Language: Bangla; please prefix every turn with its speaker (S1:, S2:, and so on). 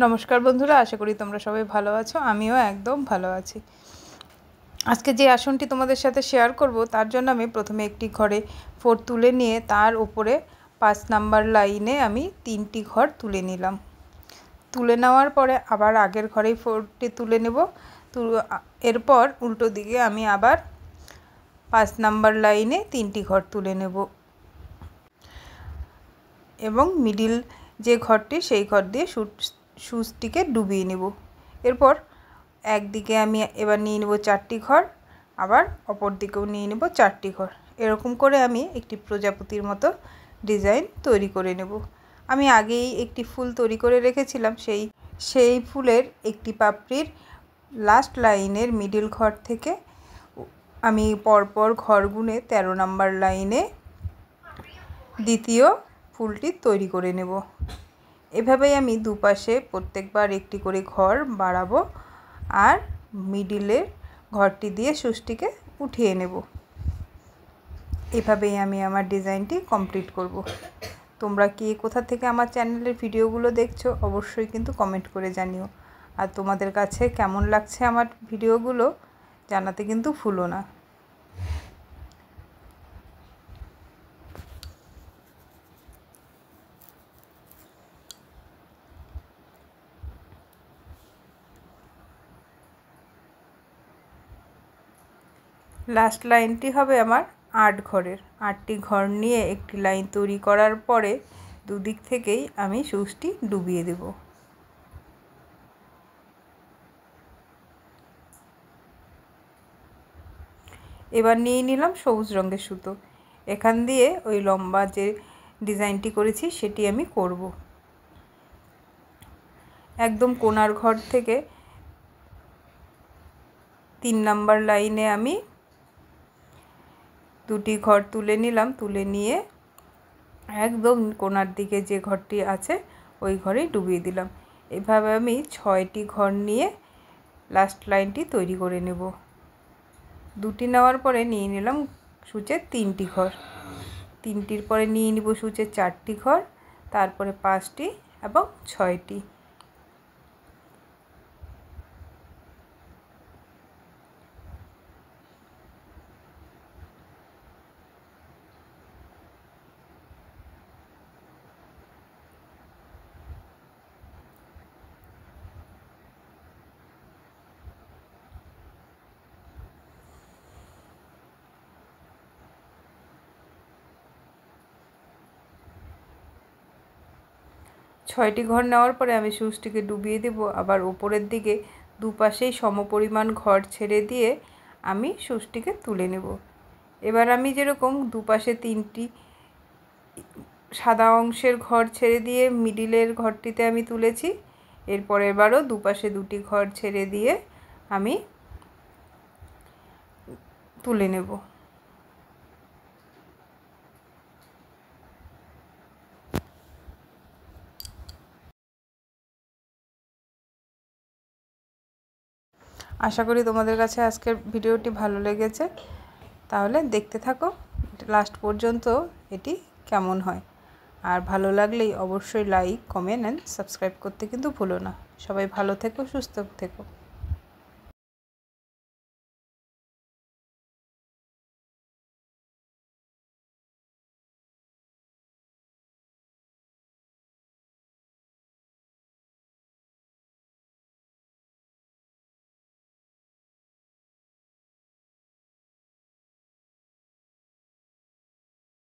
S1: নমস্কার বন্ধুরা, আশা করি তোমরা সবাই ভালো আছো। আমিও একদম ভালো আছি। আজকে যে আসনটি তোমাদের সাথে শেয়ার করব তার জন্য আমি প্রথমে একটি ঘরে 4 তুলে নিয়ে তার উপরে 5 নাম্বার লাইনে আমি 3টি ঘর তুলে নিলাম। তুলে নেওয়ার পরে আবার আগের ঘরেই 4টি তুলে নেব। এরপর উল্টো দিকে আমি আবার 5 নাম্বার লাইনে 3টি ঘর তুলে নেব এবং মিডিল যে ঘরটি সেই ঘর দিয়ে সুচটিকে ডুবিয়ে নেব। এরপর একদিকে আমি এবার নিয়ে নেব 4টি ঘর, আবার অপর দিকেও নিয়ে নেব 4টি ঘর। এরকম করে আমি একটি প্রজাপতির মতো ডিজাইন তৈরি করে নেব। আমি আগেই একটি ফুল তৈরি করে রেখেছিলাম। সেই ফুলের একটি পাপড়ির লাস্ট লাইনের মিডিল ঘর থেকে আমি পরপর ঘর গুনে 13 নাম্বার লাইনে দ্বিতীয় ফুলটি তৈরি করে নেব। এভাবেই আমি দুপাশে প্রত্যেকবার একটি করে ঘর বাড়াবো আর মিডিলের ঘরটি দিয়ে সুচটিকে উঠিয়ে নেব। এভাবেই আমি আমার ডিজাইনটি কমপ্লিট করব। তোমরা কে কোথা থেকে আমার চ্যানেলের ভিডিওগুলো দেখছো অবশ্যই কিন্তু কমেন্ট করে জানিও। আর তোমাদের কাছে কেমন লাগছে আমার ভিডিওগুলো জানাতে কিন্তু ভুলো না। লাস্ট লাইনটি হবে আমার 8 ঘরের। 8টি ঘর নিয়ে একটি লাইন তৈরি করার পরে দুদিক থেকেই আমি সুচটি ডুবিয়ে দেব। এবার নিয়ে নিলাম সবুজ রঙের সুতো। এখান দিয়ে ওই লম্বা যে ডিজাইনটি করেছি সেটি আমি করব। একদম কোণার ঘর থেকে 3 নাম্বার লাইনে আমি 2টি ঘর তুলে নিলাম। তুলে নিয়ে একদম কোণার দিকে যে ঘরটি আছে ওই ঘরেই ডুবিয়ে দিলাম। এভাবে আমি 6টি ঘর নিয়ে লাস্ট লাইনটি তৈরি করে নেব। 2টি নেওয়ার পরে নিয়ে নিলাম সুচের 3টি ঘর। 3টির পরে নিয়ে নিব সুচের 4টি ঘর, তারপরে 5টি এবং 6টি। ছয়টি ঘর নেওয়ার পরে আমি সুচটিকে ডুবিয়ে দেব। আবার উপরের দিকে দুপাশেই সমপরিমাণ ঘর ছেড়ে দিয়ে আমি সুচটিকে তুলে নেব। এবার আমি যেরকম দুপাশে 3টি সাদা অংশের ঘর ছেড়ে দিয়ে মিডিলের ঘরটিতে আমি তুলেছি, এরপর এবারও দুপাশে 2টি ঘর ছেড়ে দিয়ে আমি তুলে নেব। আশা করি তোমাদের কাছে আজকের ভিডিওটি ভালো লেগেছে। তাহলে দেখতে থাকো লাস্ট পর্যন্ত এটি কেমন হয়। আর ভালো লাগলেই অবশ্যই লাইক, কমেন্ট অ্যান্ড সাবস্ক্রাইব করতে কিন্তু ভুলো না। সবাই ভালো থেকো, সুস্থ থেকো।